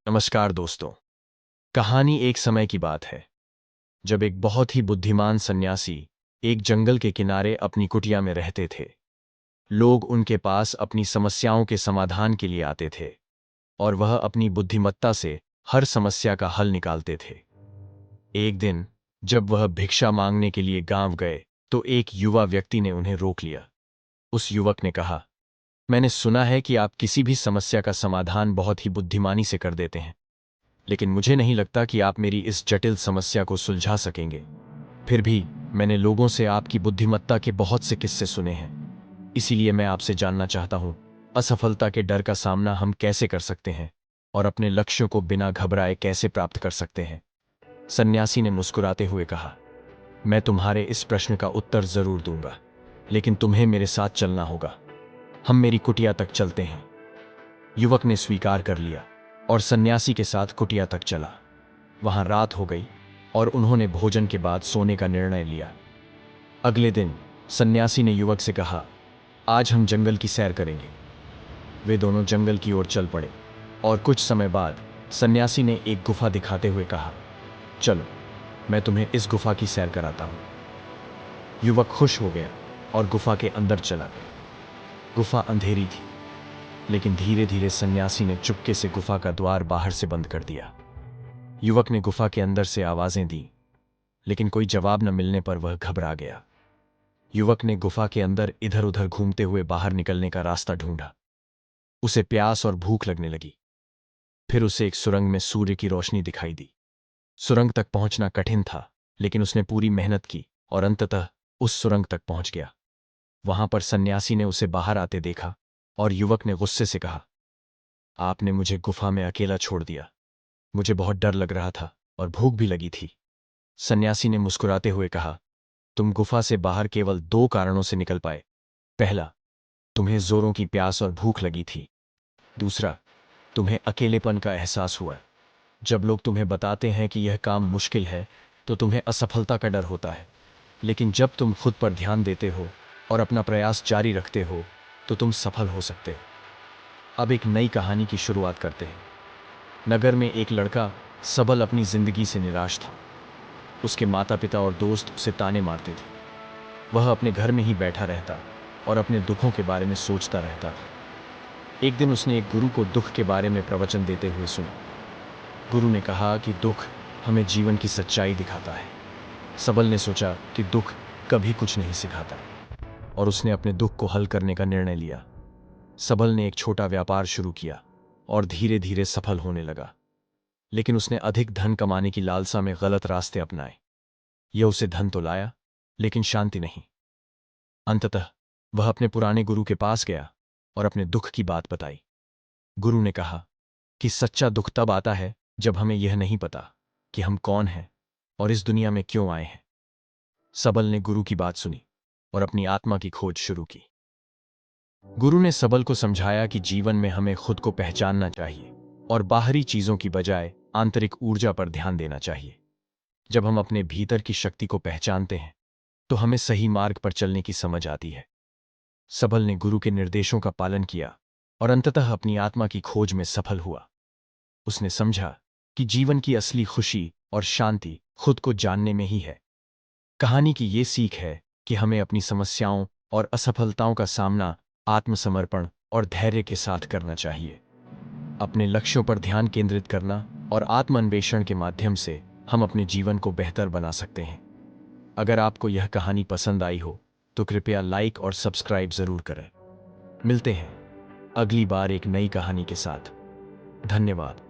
नमस्कार दोस्तों। कहानी एक समय की बात है जब एक बहुत ही बुद्धिमान सन्यासी एक जंगल के किनारे अपनी कुटिया में रहते थे। लोग उनके पास अपनी समस्याओं के समाधान के लिए आते थे और वह अपनी बुद्धिमत्ता से हर समस्या का हल निकालते थे। एक दिन जब वह भिक्षा मांगने के लिए गांव गए तो एक युवा व्यक्ति ने उन्हें रोक लिया। उस युवक ने कहा, मैंने सुना है कि आप किसी भी समस्या का समाधान बहुत ही बुद्धिमानी से कर देते हैं, लेकिन मुझे नहीं लगता कि आप मेरी इस जटिल समस्या को सुलझा सकेंगे। फिर भी मैंने लोगों से आपकी बुद्धिमत्ता के बहुत से किस्से सुने हैं, इसीलिए मैं आपसे जानना चाहता हूं, असफलता के डर का सामना हम कैसे कर सकते हैं और अपने लक्ष्यों को बिना घबराए कैसे प्राप्त कर सकते हैं। सन्यासी ने मुस्कुराते हुए कहा, मैं तुम्हारे इस प्रश्न का उत्तर जरूर दूंगा, लेकिन तुम्हें मेरे साथ चलना होगा। हम मेरी कुटिया तक चलते हैं। युवक ने स्वीकार कर लिया और सन्यासी के साथ कुटिया तक चला। वहां रात हो गई और उन्होंने भोजन के बाद सोने का निर्णय लिया। अगले दिन सन्यासी ने युवक से कहा, आज हम जंगल की सैर करेंगे। वे दोनों जंगल की ओर चल पड़े और कुछ समय बाद सन्यासी ने एक गुफा दिखाते हुए कहा, चलो मैं तुम्हें इस गुफा की सैर कराता हूं। युवक खुश हो गया और गुफा के अंदर चला गया। गुफा अंधेरी थी, लेकिन धीरे धीरे सन्यासी ने चुपके से गुफा का द्वार बाहर से बंद कर दिया। युवक ने गुफा के अंदर से आवाजें दी, लेकिन कोई जवाब न मिलने पर वह घबरा गया। युवक ने गुफा के अंदर इधर उधर घूमते हुए बाहर निकलने का रास्ता ढूंढा। उसे प्यास और भूख लगने लगी। फिर उसे एक सुरंग में सूर्य की रोशनी दिखाई दी। सुरंग तक पहुंचना कठिन था, लेकिन उसने पूरी मेहनत की और अंततः उस सुरंग तक पहुंच गया। वहां पर सन्यासी ने उसे बाहर आते देखा और युवक ने गुस्से से कहा, आपने मुझे गुफा में अकेला छोड़ दिया। मुझे बहुत डर लग रहा था और भूख भी लगी थी। सन्यासी ने मुस्कुराते हुए कहा, तुम गुफा से बाहर केवल दो कारणों से निकल पाए। पहला, तुम्हें जोरों की प्यास और भूख लगी थी। दूसरा, तुम्हें अकेलेपन का एहसास हुआ। जब लोग तुम्हें बताते हैं कि यह काम मुश्किल है तो तुम्हें असफलता का डर होता है, लेकिन जब तुम खुद पर ध्यान देते हो और अपना प्रयास जारी रखते हो तो तुम सफल हो सकते हो। अब एक नई कहानी की शुरुआत करते हैं। नगर में एक लड़का सबल अपनी जिंदगी से निराश था। उसके माता पिता और दोस्त उसे ताने मारते थे। वह अपने घर में ही बैठा रहता और अपने दुखों के बारे में सोचता रहता था। एक दिन उसने एक गुरु को दुख के बारे में प्रवचन देते हुए सुना। गुरु ने कहा कि दुख हमें जीवन की सच्चाई दिखाता है। सबल ने सोचा कि दुख कभी कुछ नहीं सिखाता और उसने अपने दुख को हल करने का निर्णय लिया। सबल ने एक छोटा व्यापार शुरू किया और धीरे धीरे सफल होने लगा, लेकिन उसने अधिक धन कमाने की लालसा में गलत रास्ते अपनाए। यह उसे धन तो लाया, लेकिन शांति नहीं। अंततः वह अपने पुराने गुरु के पास गया और अपने दुख की बात बताई। गुरु ने कहा कि सच्चा दुख तब आता है जब हमें यह नहीं पता कि हम कौन हैं और इस दुनिया में क्यों आए हैं। सबल ने गुरु की बात सुनी और अपनी आत्मा की खोज शुरू की। गुरु ने सबल को समझाया कि जीवन में हमें खुद को पहचानना चाहिए और बाहरी चीजों की बजाय आंतरिक ऊर्जा पर ध्यान देना चाहिए। जब हम अपने भीतर की शक्ति को पहचानते हैं तो हमें सही मार्ग पर चलने की समझ आती है। सबल ने गुरु के निर्देशों का पालन किया और अंततः अपनी आत्मा की खोज में सफल हुआ। उसने समझा कि जीवन की असली खुशी और शांति खुद को जानने में ही है। कहानी की ये सीख है कि हमें अपनी समस्याओं और असफलताओं का सामना आत्मसमर्पण और धैर्य के साथ करना चाहिए। अपने लक्ष्यों पर ध्यान केंद्रित करना और आत्मान्वेषण के माध्यम से हम अपने जीवन को बेहतर बना सकते हैं। अगर आपको यह कहानी पसंद आई हो तो कृपया लाइक और सब्सक्राइब जरूर करें। मिलते हैं अगली बार एक नई कहानी के साथ। धन्यवाद।